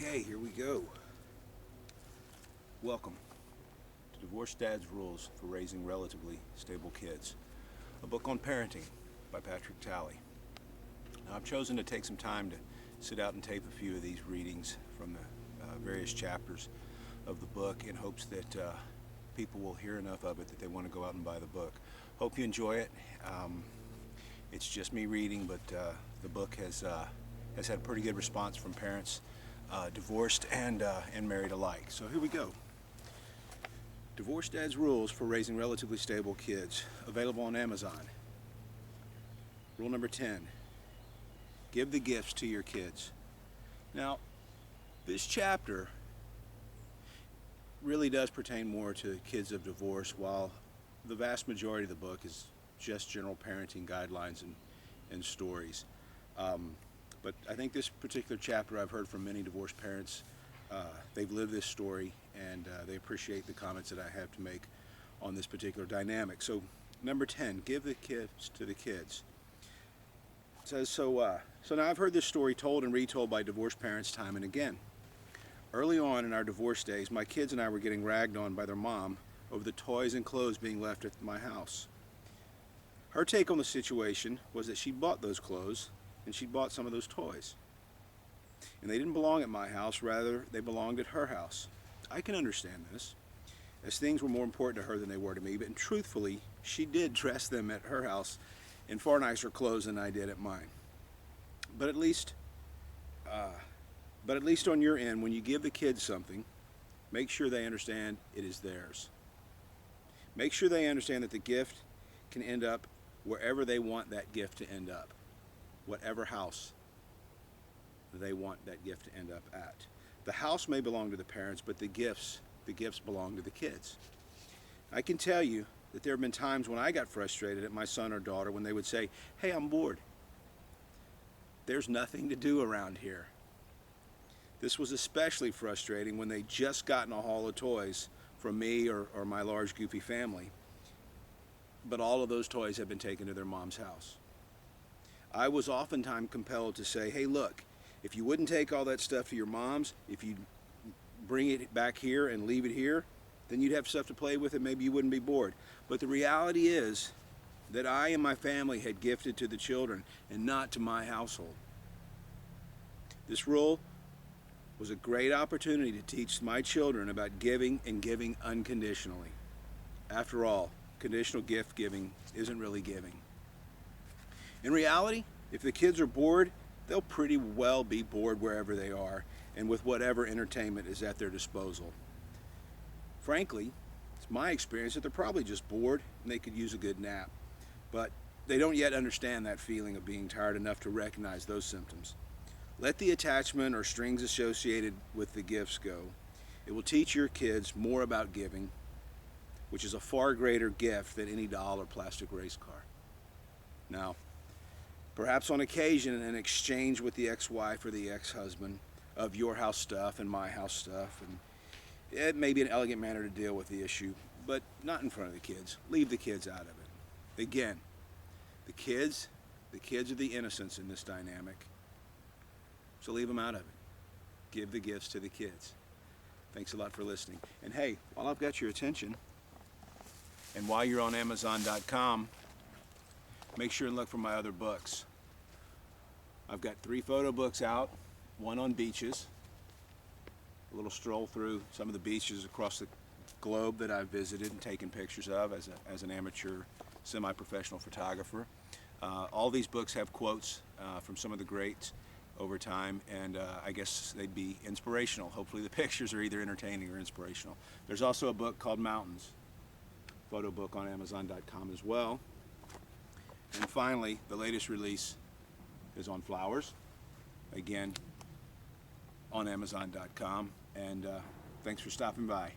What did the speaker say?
Okay, here we go. Welcome to Divorced Dad's Rules for Raising Relatively Stable Kids, a book on parenting by Patrick Talley. Now, I've chosen to take some time to sit out and tape a few of these readings from the various chapters of the book in hopes that people will hear enough of it that they want to go out and buy the book. Hope you enjoy it. It's just me reading, but the book has had a pretty good response from parents, divorced and married alike. So here we go. Divorced Dad's Rules for Raising Relatively Stable Kids, available on Amazon. Rule number 10, give the gifts to your kids. Now, this chapter really does pertain more to kids of divorce, while the vast majority of the book is just general parenting guidelines and stories. But I think this particular chapter, I've heard from many divorced parents, they've lived this story and they appreciate the comments that I have to make on this particular dynamic. So number 10, give the gifts to the kids. It says, so now I've heard this story told and retold by divorced parents time and again. Early on in our divorce days, my kids and I were getting ragged on by their mom over the toys and clothes being left at my house. Her take on the situation was that she'd bought those clothes and she'd bought some of those toys. And they didn't belong at my house, rather they belonged at her house. I can understand this, as things were more important to her than they were to me, but truthfully, she did dress them at her house in far nicer clothes than I did at mine. But at least on your end, when you give the kids something, make sure they understand it is theirs. Make sure they understand that the gift can end up wherever they want that gift to end up, whatever house they want that gift to end up at. The house may belong to the parents, but the gifts belong to the kids. I can tell you that there have been times when I got frustrated at my son or daughter when they would say, "Hey, I'm bored. There's nothing to do around here." This was especially frustrating when they just gotten a haul of toys from me or my large goofy family, but all of those toys had been taken to their mom's house. I was oftentimes compelled to say, "Hey, look, if you wouldn't take all that stuff to your mom's, if you'd bring it back here and leave it here, then you'd have stuff to play with and maybe you wouldn't be bored." But the reality is that I and my family had gifted to the children and not to my household. This rule was a great opportunity to teach my children about giving and giving unconditionally. After all, conditional gift giving isn't really giving. In reality, if the kids are bored, they'll pretty well be bored wherever they are and with whatever entertainment is at their disposal. Frankly, it's my experience that they're probably just bored and they could use a good nap. But they don't yet understand that feeling of being tired enough to recognize those symptoms. Let the attachment or strings associated with the gifts go. It will teach your kids more about giving, which is a far greater gift than any doll or plastic race car. Now, perhaps on occasion in exchange with the ex-wife or the ex-husband of your house stuff and my house stuff, and it may be an elegant manner to deal with the issue, but not in front of the kids. Leave the kids out of it. Again, the kids are the innocents in this dynamic, so leave them out of it. Give the gifts to the kids. Thanks a lot for listening. And hey, while I've got your attention, and while you're on Amazon.com, make sure and look for my other books. I've got 3 photo books out, one on beaches, a little stroll through some of the beaches across the globe that I've visited and taken pictures of as an amateur, semi-professional photographer. All these books have quotes from some of the greats over time, and I guess they'd be inspirational. Hopefully the pictures are either entertaining or inspirational. There's also a book called Mountains, photo book on Amazon.com as well. And finally, the latest release is on flowers, again on Amazon.com, and thanks for stopping by.